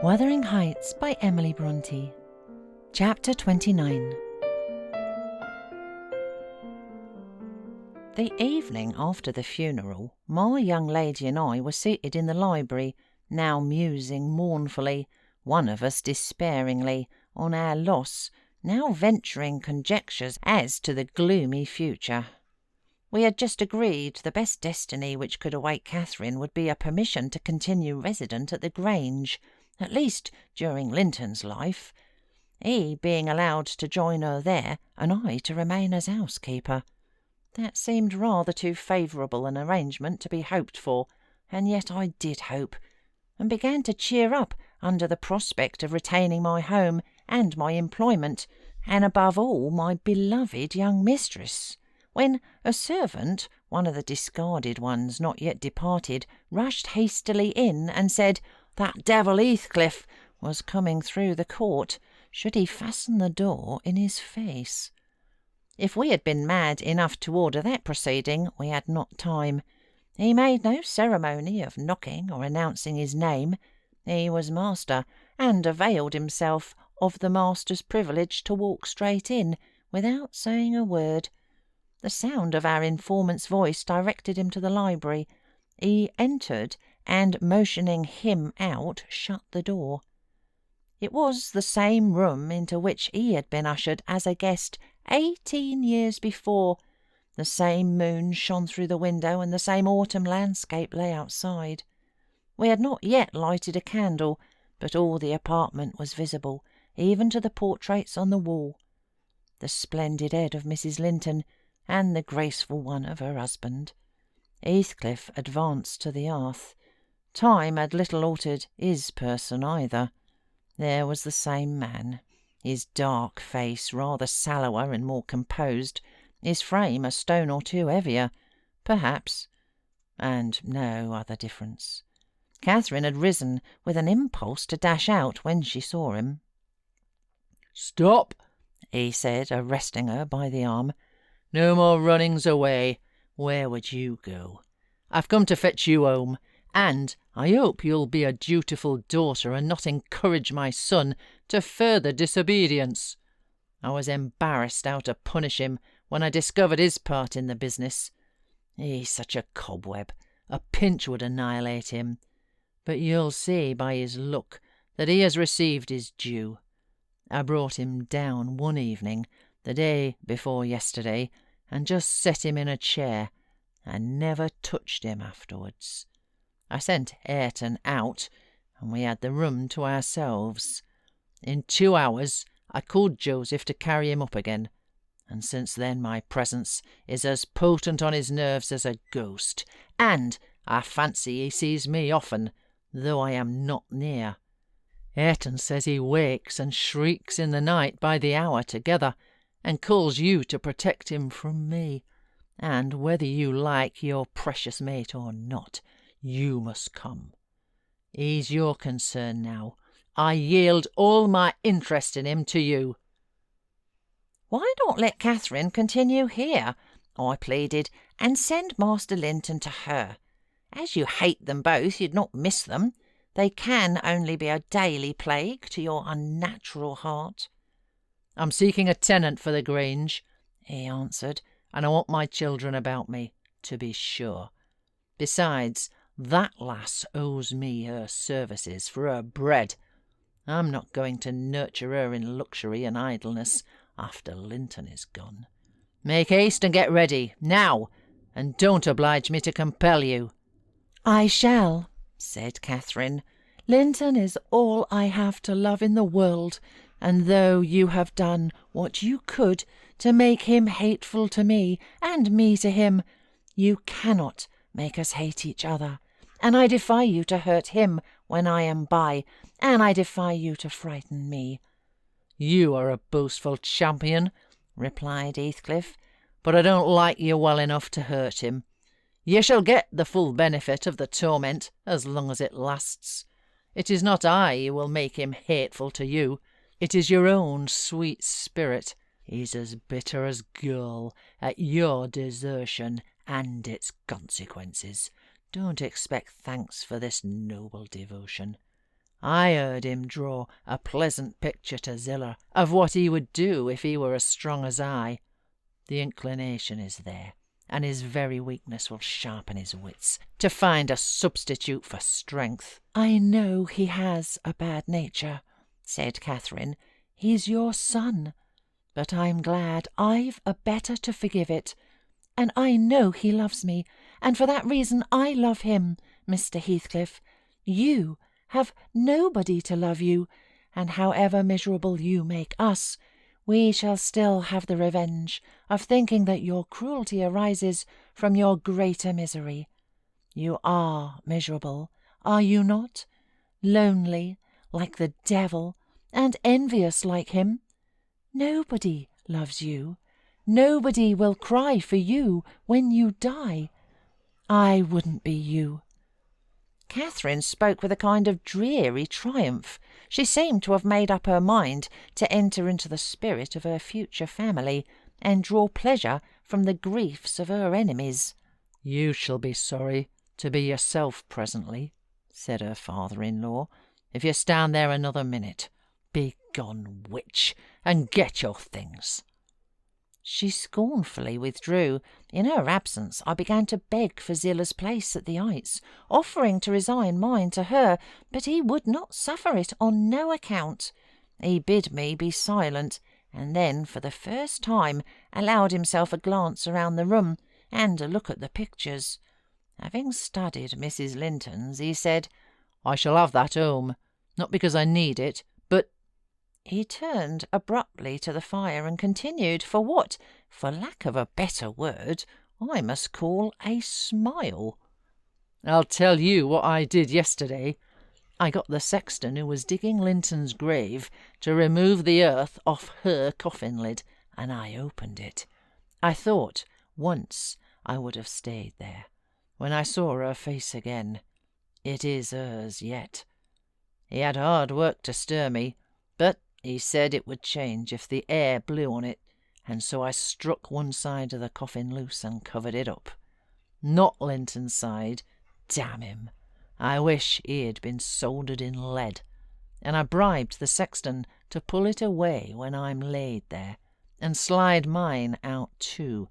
Wuthering Heights by Emily Bronte. Chapter 29. The evening after the funeral, my young lady and I were seated in the library, now musing mournfully, one of us despairingly, on our loss, now venturing conjectures as to the gloomy future. We had just agreed the best destiny which could await Catherine would be a permission to continue resident at the Grange, at least during Linton's life, he being allowed to join her there, and I to remain as housekeeper. That seemed rather too favourable an arrangement to be hoped for, and yet I did hope, and began to cheer up under the prospect of retaining my home and my employment, and above all my beloved young mistress, when a servant, one of the discarded ones not yet departed, rushed hastily in and said that devil Heathcliff was coming through the court, should he fasten the door in his face. If we had been mad enough to order that proceeding, we had not time. He made no ceremony of knocking or announcing his name. He was master, and availed himself of the master's privilege to walk straight in, without saying a word. The sound of our informant's voice directed him to the library. He entered, and motioning him out, shut the door. It was the same room into which he had been ushered as a guest 18 years before. The same moon shone through the window, and the same autumn landscape lay outside. We had not yet lighted a candle, but all the apartment was visible, even to the portraits on the wall. The splendid head of Mrs. Linton, and the graceful one of her husband. Heathcliff advanced to the hearth. Time had little altered his person either. There was the same man, his dark face rather sallower and more composed, his frame a stone or two heavier, perhaps, and no other difference. Catherine had risen with an impulse to dash out when she saw him. "Stop," he said, arresting her by the arm. "No more runnings away. Where would you go? I've come to fetch you home, and I hope you'll be a dutiful daughter and not encourage my son to further disobedience. I was embarrassed how to punish him when I discovered his part in the business. He's such a cobweb, a pinch would annihilate him. But you'll see by his look that he has received his due. I brought him down one evening, the day before yesterday, and just set him in a chair, and never touched him afterwards. I sent Ayrton out, and we had the room to ourselves. In 2 hours I called Joseph to carry him up again, and since then my presence is as potent on his nerves as a ghost, and I fancy he sees me often, though I am not near. Ayrton says he wakes and shrieks in the night by the hour together, and calls you to protect him from me, and whether you like your precious mate or not, you must come. He's your concern now. I yield all my interest in him to you." "Why not let Catherine continue here?" I pleaded, "and send Master Linton to her. As you hate them both, you'd not miss them. They can only be a daily plague to your unnatural heart." "I'm seeking a tenant for the Grange," he answered, "and I want my children about me, to be sure. Besides, that lass owes me her services for her bread. I'm not going to nurture her in luxury and idleness after Linton is gone. Make haste and get ready, now, and don't oblige me to compel you." "I shall," said Catherine. "Linton is all I have to love in the world, and though you have done what you could to make him hateful to me, and me to him, you cannot make us hate each other, and I defy you to hurt him when I am by, and I defy you to frighten me." "You are a boastful champion," replied Heathcliff, "but I don't like you well enough to hurt him. You shall get the full benefit of the torment as long as it lasts. It is not I who will make him hateful to you. It is your own sweet spirit. He's as bitter as gall at your desertion and its consequences. Don't expect thanks for this noble devotion. I heard him draw a pleasant picture to Zillah of what he would do if he were as strong as I. The inclination is there, and his very weakness will sharpen his wits to find a substitute for strength." "I know he has a bad nature," said Catherine. "He's your son. But I'm glad I've a better to forgive it. And I know he loves me, and for that reason I love him, Mr. Heathcliff. You have nobody to love you, and however miserable you make us, we shall still have the revenge of thinking that your cruelty arises from your greater misery. You are miserable, are you not? Lonely, like the devil, and envious like him. Nobody loves you. Nobody will cry for you when you die. I wouldn't be you." Catherine spoke with a kind of dreary triumph. She seemed to have made up her mind to enter into the spirit of her future family, and draw pleasure from the griefs of her enemies. "You shall be sorry to be yourself presently," said her father-in-law, "if you stand there another minute. Begone, witch, and get your things." She scornfully withdrew. In her absence I began to beg for Zillah's place at the Heights, offering to resign mine to her, but he would not suffer it on no account. He bid me be silent, and then, for the first time, allowed himself a glance around the room, and a look at the pictures. Having studied Mrs. Linton's, he said, "I shall have that home, not because I need it, but—" He turned abruptly to the fire and continued, for what, for lack of a better word, I must call a smile. "I'll tell you what I did yesterday. I got the sexton who was digging Linton's grave to remove the earth off her coffin lid, and I opened it. I thought once I would have stayed there. When I saw her face again, it is hers yet. He had hard work to stir me, but he said it would change if the air blew on it, and so I struck one side of the coffin loose and covered it up. Not Linton's side, damn him. I wish he had been soldered in lead. And I bribed the sexton to pull it away when I'm laid there, and slide mine out too.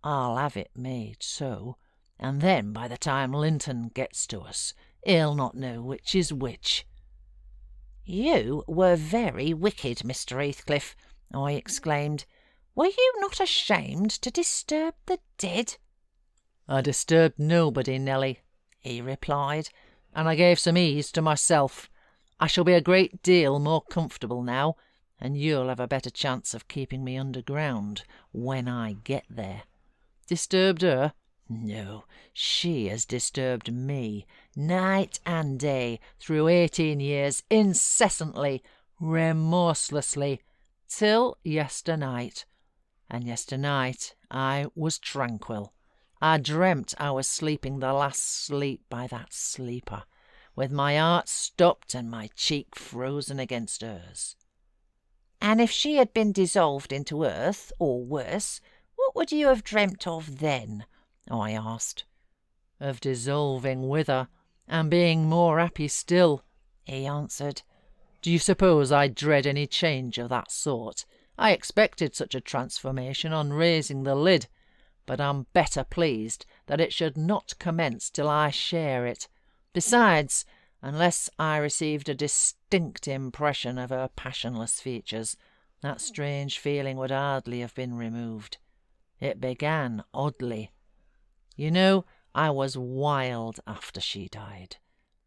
I'll have it made so, and then by the time Linton gets to us, he'll not know which is which." "You were very wicked, Mr. Heathcliff," I exclaimed. "Were you not ashamed to disturb the dead?" "I disturbed nobody, Nelly," he replied, "and I gave some ease to myself. I shall be a great deal more comfortable now, and you'll have a better chance of keeping me underground when I get there. Disturbed her? No, she has disturbed me, night and day, through 18 years, incessantly, remorselessly, till yesternight. And yesternight I was tranquil. I dreamt I was sleeping the last sleep by that sleeper, with my heart stopped and my cheek frozen against hers." "And if she had been dissolved into earth, or worse, what would you have dreamt of then?" I asked. "Of dissolving with her, and being more happy still," he answered. "Do you suppose I dread any change of that sort? I expected such a transformation on raising the lid, but I'm better pleased that it should not commence till I share it. Besides, unless I received a distinct impression of her passionless features, that strange feeling would hardly have been removed. It began oddly. You know, I was wild after she died,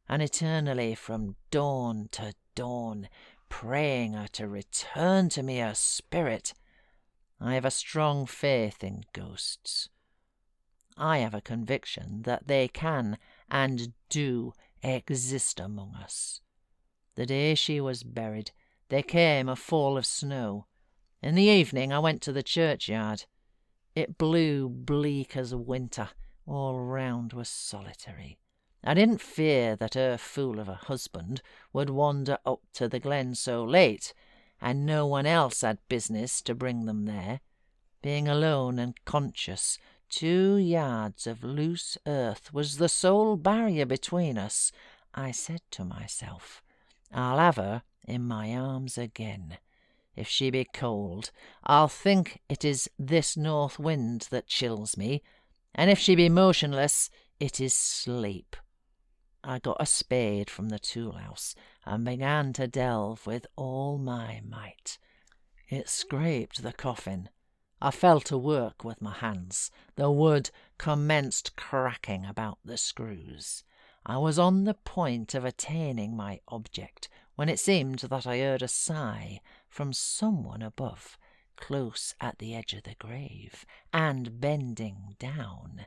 and eternally from dawn to dawn, praying her to return to me her spirit. I have a strong faith in ghosts. I have a conviction that they can and do exist among us. The day she was buried, there came a fall of snow. In the evening I went to the churchyard. It blew bleak as winter. All round was solitary. I didn't fear that her fool of a husband would wander up to the glen so late, and no one else had business to bring them there. Being alone and conscious, 2 yards of loose earth was the sole barrier between us. I said to myself, I'll have her in my arms again. If she be cold, I'll think it is this north wind that chills me, and if she be motionless, it is sleep. I got a spade from the tool-house and began to delve with all my might. It scraped the coffin. I fell to work with my hands. The wood commenced cracking about the screws. I was on the point of attaining my object when it seemed that I heard a sigh from someone above, close at the edge of the grave, and bending down.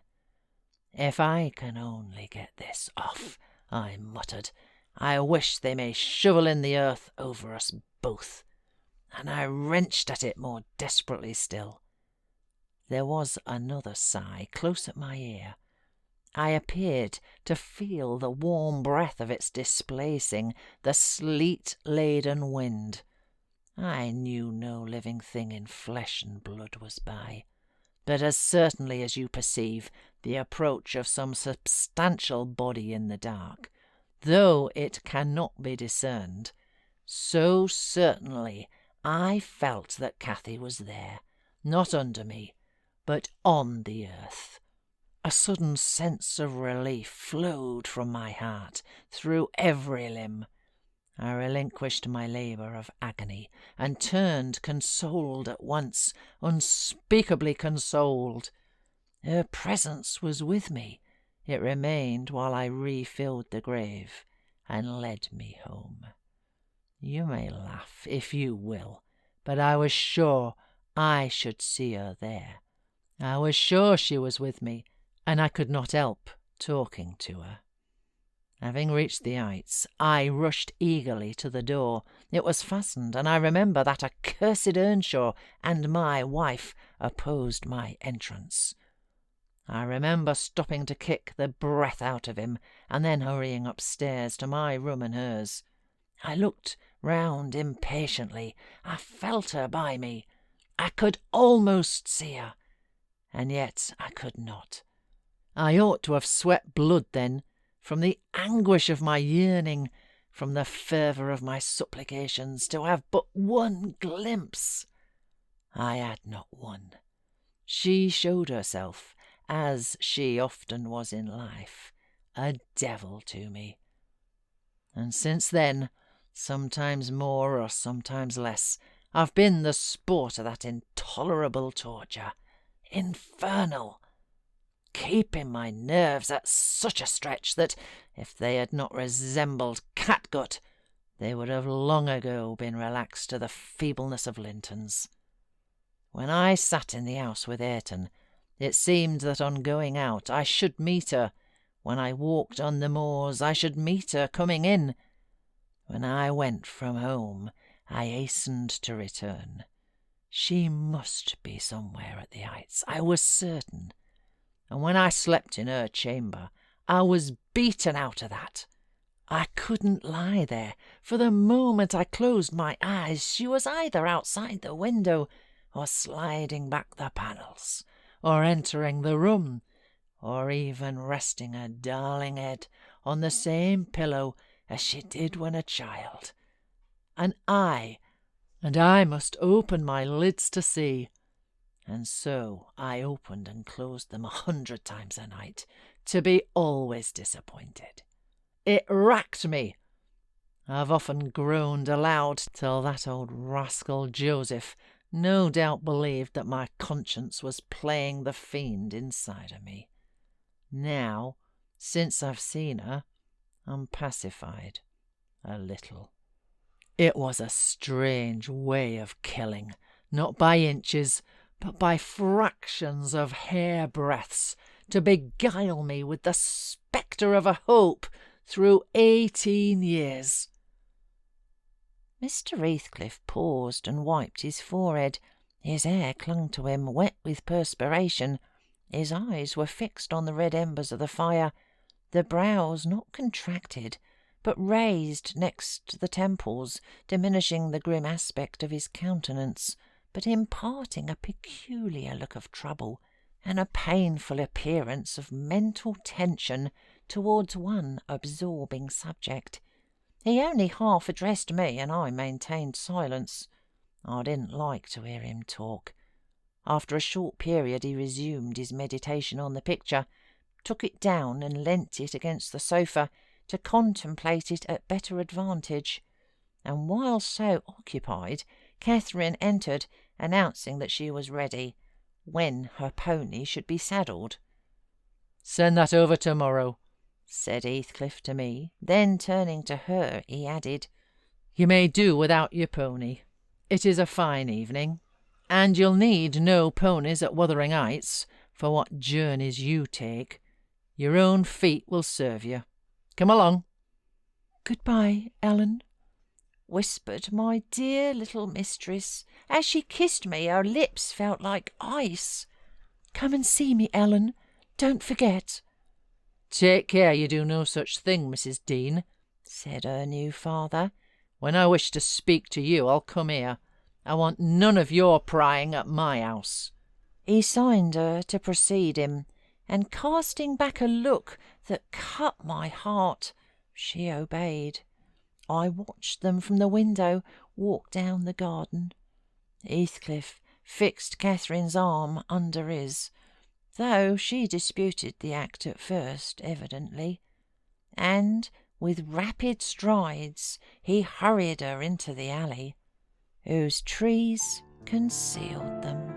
"If I can only get this off," I muttered, "I wish they may shovel in the earth over us both." And I wrenched at it more desperately still. There was another sigh close at my ear. I appeared to feel the warm breath of its displacing the sleet-laden wind. I knew no living thing in flesh and blood was by, but as certainly as you perceive the approach of some substantial body in the dark, though it cannot be discerned, so certainly I felt that Cathy was there, not under me, but on the earth. A sudden sense of relief flowed from my heart through every limb. I relinquished my labour of agony, and turned consoled at once, unspeakably consoled. Her presence was with me. It remained while I refilled the grave, and led me home. You may laugh if you will, but I was sure I should see her there. I was sure she was with me, and I could not help talking to her. Having reached the heights, I rushed eagerly to the door. It was fastened, and I remember that accursed Earnshaw and my wife opposed my entrance. I remember stopping to kick the breath out of him, and then hurrying upstairs to my room and hers. I looked round impatiently. I felt her by me. I could almost see her, and yet I could not. I ought to have sweat blood then, from the anguish of my yearning, from the fervour of my supplications, to have but one glimpse. I had not one. She showed herself, as she often was in life, a devil to me. And since then, sometimes more or sometimes less, I've been the sport of that intolerable torture, infernal, keeping my nerves at such a stretch that, if they had not resembled catgut, they would have long ago been relaxed to the feebleness of Linton's. When I sat in the house with Ayrton, it seemed that on going out I should meet her. When I walked on the moors, I should meet her coming in. When I went from home, I hastened to return. She must be somewhere at the heights, I was certain. And when I slept in her chamber, I was beaten out of that. I couldn't lie there, for the moment I closed my eyes she was either outside the window, or sliding back the panels, or entering the room, or even resting her darling head on the same pillow as she did when a child. And I must open my lids to see. And so I opened and closed them 100 times a night, to be always disappointed. It racked me. I've often groaned aloud till that old rascal Joseph no doubt believed that my conscience was playing the fiend inside of me. Now, since I've seen her, I'm pacified a little. It was a strange way of killing, not by inches, but by fractions of hair-breadths, to beguile me with the spectre of a hope through 18 years. Mr. Heathcliff paused and wiped his forehead. His hair clung to him, wet with perspiration. His eyes were fixed on the red embers of the fire, the brows not contracted, but raised next the temples, diminishing the grim aspect of his countenance, but imparting a peculiar look of trouble and a painful appearance of mental tension towards one absorbing subject. He only half addressed me, and I maintained silence. I didn't like to hear him talk. After a short period he resumed his meditation on the picture, took it down and leant it against the sofa to contemplate it at better advantage, and while so occupied, Catherine entered, announcing that she was ready, when her pony should be saddled. "Send that over tomorrow," said Heathcliff to me. Then turning to her, he added, "You may do without your pony. It is a fine evening, and you'll need no ponies at Wuthering Heights for what journeys you take. Your own feet will serve you. Come along." "Goodbye, Ellen," whispered my dear little mistress. As she kissed me, her lips felt like ice. "Come and see me, Ellen. Don't forget." "Take care you do no such thing, Mrs. Dean," said her new father. "When I wish to speak to you, I'll come here. I want none of your prying at my house." He signed her to precede him, and casting back a look that cut my heart, she obeyed. I watched them from the window walk down the garden. Heathcliff fixed Catherine's arm under his, though she disputed the act at first, evidently, and with rapid strides he hurried her into the alley, whose trees concealed them.